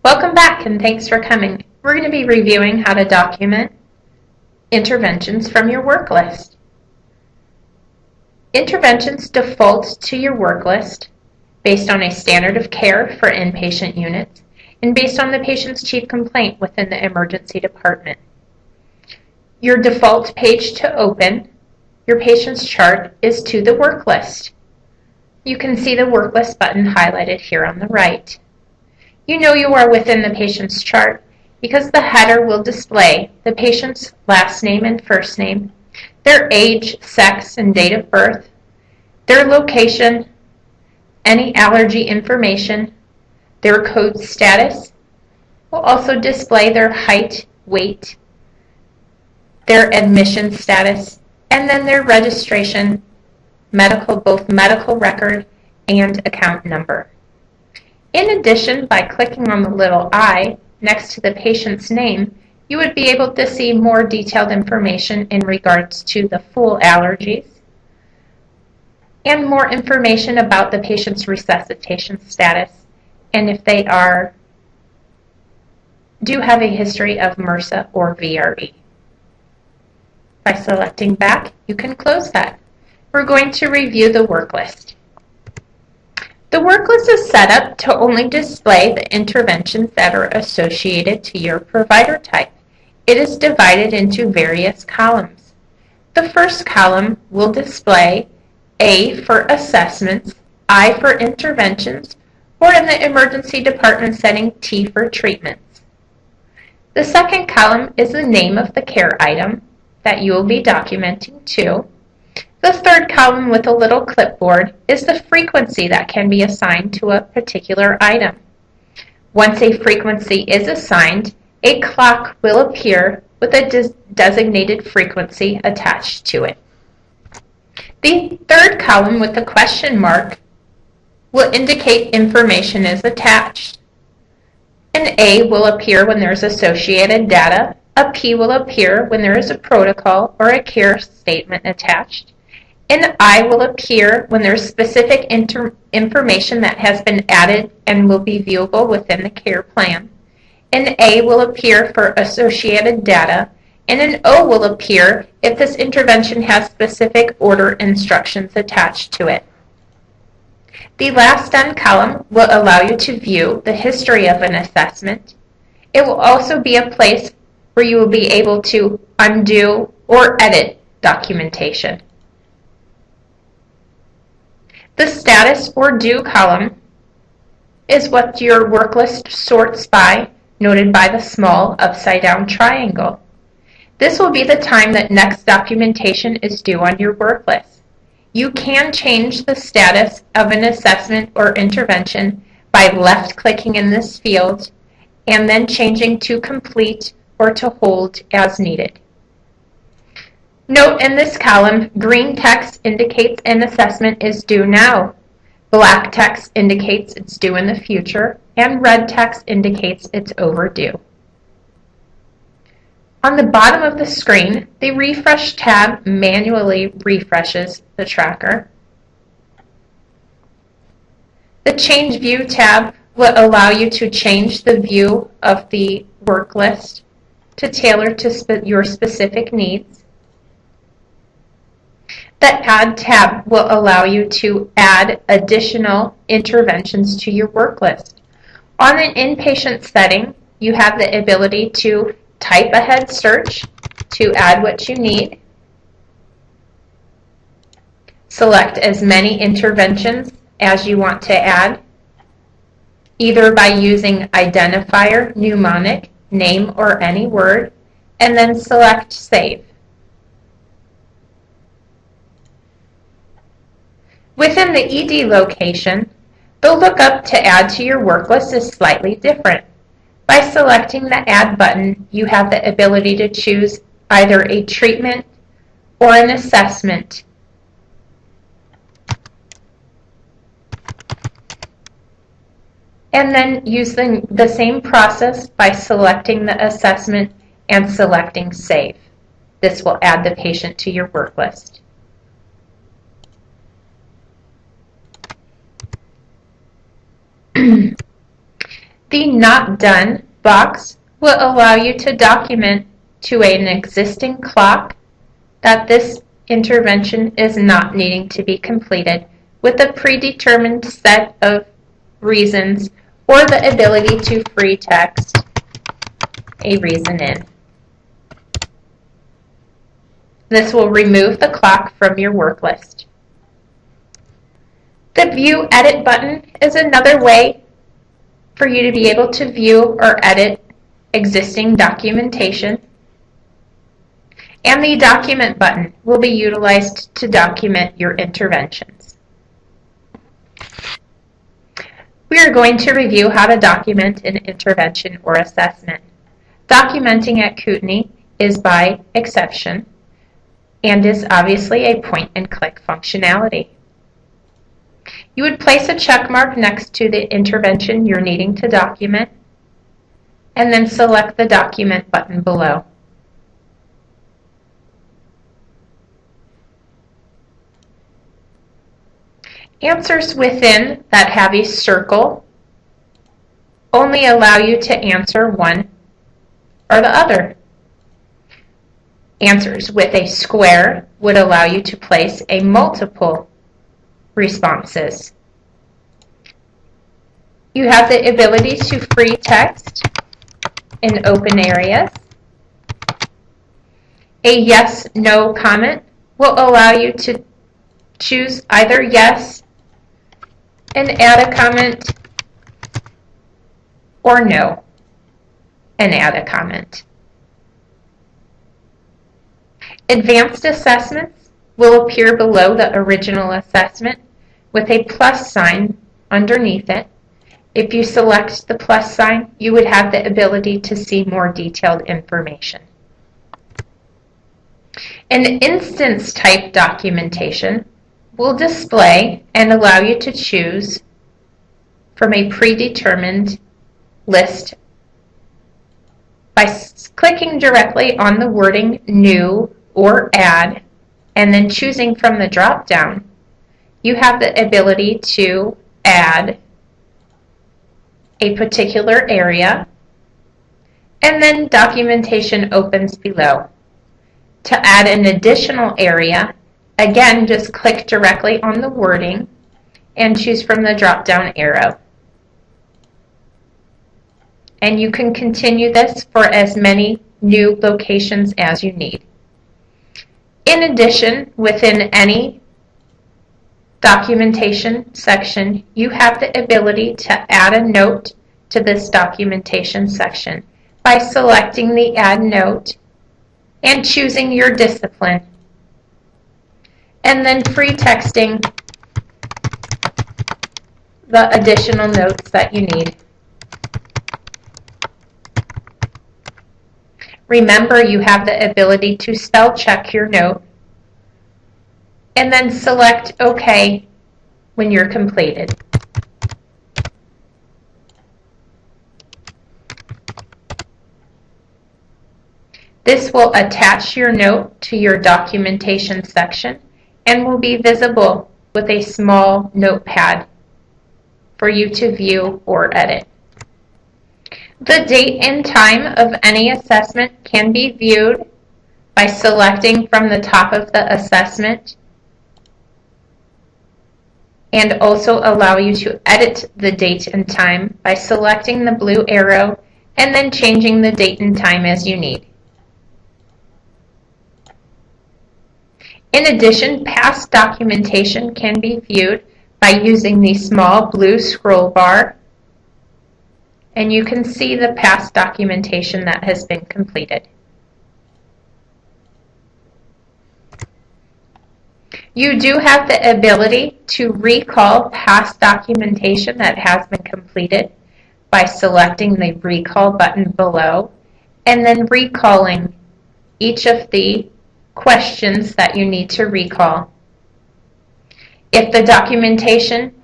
Welcome back and thanks for coming. We're going to be reviewing how to document interventions from your work list. Interventions default to your work list based on a standard of care for inpatient units and based on the patient's chief complaint within the emergency department. Your default page to open your patient's chart is to the work list. You can see the work list button highlighted here on the right. You know you are within the patient's chart because the header will display the patient's last name and first name, their age, sex, and date of birth, their location, any allergy information, their code status. Will also display their height, weight, their admission status, and then their registration, both medical record and account number. In addition, by clicking on the little I next to the patient's name, you would be able to see more detailed information in regards to the full allergies and more information about the patient's resuscitation status and if they do have a history of MRSA or VRE. By selecting back, you can close that. We're going to review the work list. The work list is set up to only display the interventions that are associated to your provider type. It is divided into various columns. The first column will display A for assessments, I for interventions, or in the emergency department setting, T for treatments. The second column is the name of the care item that you will be documenting to. The third column with a little clipboard is the frequency that can be assigned to a particular item. Once a frequency is assigned, a clock will appear with a designated frequency attached to it. The third column with the question mark will indicate information is attached. An A will appear when there is associated data. A P will appear when there is a protocol or a care statement attached. An I will appear when there is specific information that has been added and will be viewable within the care plan. An A will appear for associated data, and an O will appear if this intervention has specific order instructions attached to it. The last done column will allow you to view the history of an assessment. It will also be a place where you will be able to undo or edit documentation. The status or due column is what your work list sorts by, noted by the small upside-down triangle. This will be the time that next documentation is due on your work list. You can change the status of an assessment or intervention by left-clicking in this field and then changing to complete or to hold as needed. Note in this column, green text indicates an assessment is due now, black text indicates it's due in the future, and red text indicates it's overdue. On the bottom of the screen, the Refresh tab manually refreshes the tracker. The Change View tab will allow you to change the view of the work list to tailor to your specific needs. The Add tab will allow you to add additional interventions to your work list. On an inpatient setting, you have the ability to type ahead search to add what you need. Select as many interventions as you want to add, either by using identifier, mnemonic, name, or any word, and then select Save. Within the ED location, the lookup to add to your work list is slightly different. By selecting the Add button, you have the ability to choose either a treatment or an assessment. And then using the same process by selecting the assessment and selecting Save. This will add the patient to your work list. The Not Done box will allow you to document to an existing clock that this intervention is not needing to be completed with a predetermined set of reasons or the ability to free text a reason in. This will remove the clock from your work list. The View Edit button is another way for you to be able to view or edit existing documentation. And the Document button will be utilized to document your interventions. We are going to review how to document an intervention or assessment. Documenting at Kootenai is by exception and is obviously a point-and-click functionality. You would place a check mark next to the intervention you're needing to document, and then select the Document button below. Answers within that have a circle only allow you to answer one or the other. Answers with a square would allow you to place a multiple responses. You have the ability to free text in open areas. A yes/no comment will allow you to choose either yes and add a comment, or no and add a comment. Advanced assessments will appear below the original assessment with a plus sign underneath it. If you select the plus sign, you would have the ability to see more detailed information. An instance type documentation will display and allow you to choose from a predetermined list by clicking directly on the wording New or Add, and then choosing from the drop-down. You have the ability to add a particular area, and then documentation opens below. To add an additional area, again, just click directly on the wording and choose from the drop-down arrow. And you can continue this for as many new locations as you need. In addition, within any documentation section, you have the ability to add a note to this documentation section by selecting the Add Note and choosing your discipline, and then free texting the additional notes that you need. Remember, you have the ability to spell check your note and then select OK when you're completed. This will attach your note to your documentation section and will be visible with a small notepad for you to view or edit. The date and time of any assessment can be viewed by selecting from the top of the assessment, and also allow you to edit the date and time by selecting the blue arrow and then changing the date and time as you need. In addition, past documentation can be viewed by using the small blue scroll bar, and you can see the past documentation that has been completed. You do have the ability to recall past documentation that has been completed by selecting the Recall button below and then recalling each of the questions that you need to recall. If the documentation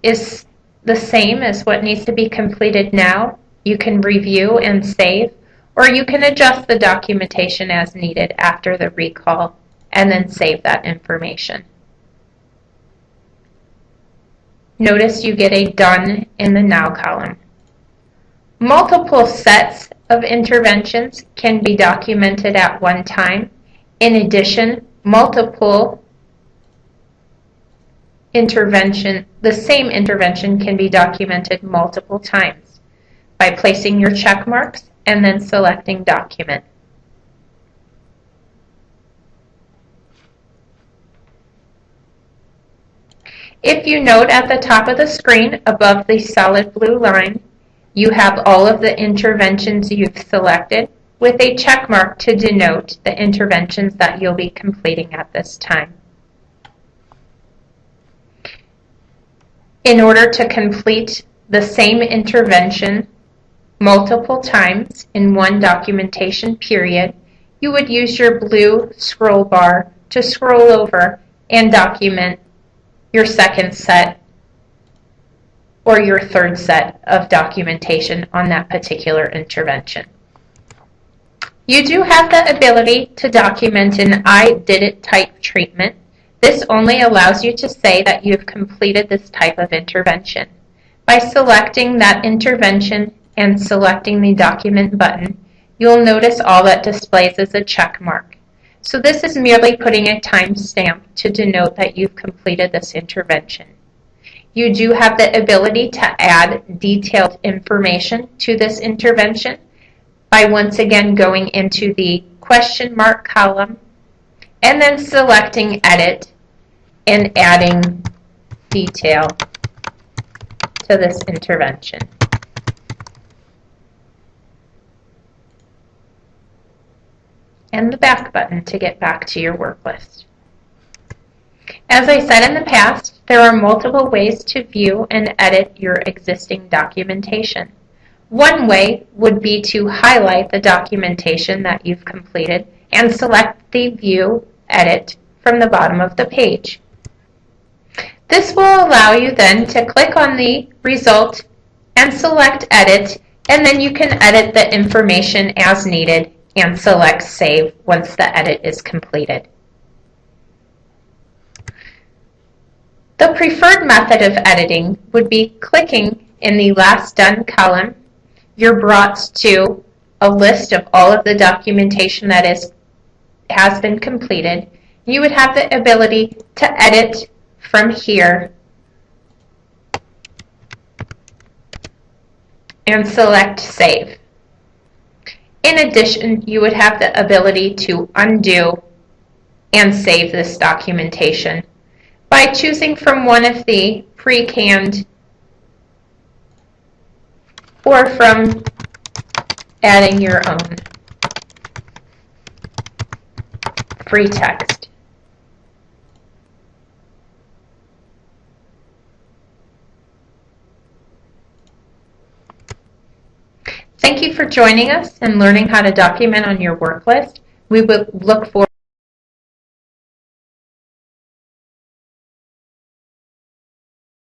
is the same as what needs to be completed now, you can review and save, or you can adjust the documentation as needed after the recall and then save that information. Notice you get a Done in the Now column. Multiple sets of interventions can be documented at one time. In addition, the same intervention can be documented multiple times by placing your check marks and then selecting Document. If you note at the top of the screen above the solid blue line, you have all of the interventions you've selected with a check mark to denote the interventions that you'll be completing at this time. In order to complete the same intervention multiple times in one documentation period, you would use your blue scroll bar to scroll over and document your second set or your third set of documentation on that particular intervention. You do have the ability to document an I did it type treatment. This only allows you to say that you've completed this type of intervention. By selecting that intervention and selecting the document button, you'll notice all that displays is a check mark. So this is merely putting a timestamp to denote that you've completed this intervention. You do have the ability to add detailed information to this intervention by once again going into the question mark column and then selecting Edit and adding detail to this intervention. And the back button to get back to your work list. As I said in the past, there are multiple ways to view and edit your existing documentation. One way would be to highlight the documentation that you've completed and select the View Edit from the bottom of the page. This will allow you then to click on the result and select Edit, and then you can edit the information as needed and select Save once the edit is completed. The preferred method of editing would be clicking in the Last Done column. You're brought to a list of all of the documentation that has been completed. You would have the ability to edit from here and select Save. In addition, you would have the ability to undo and save this documentation by choosing from one of the pre-canned or from adding your own free text. Thank you for joining us and learning how to document on your work list. We will look forward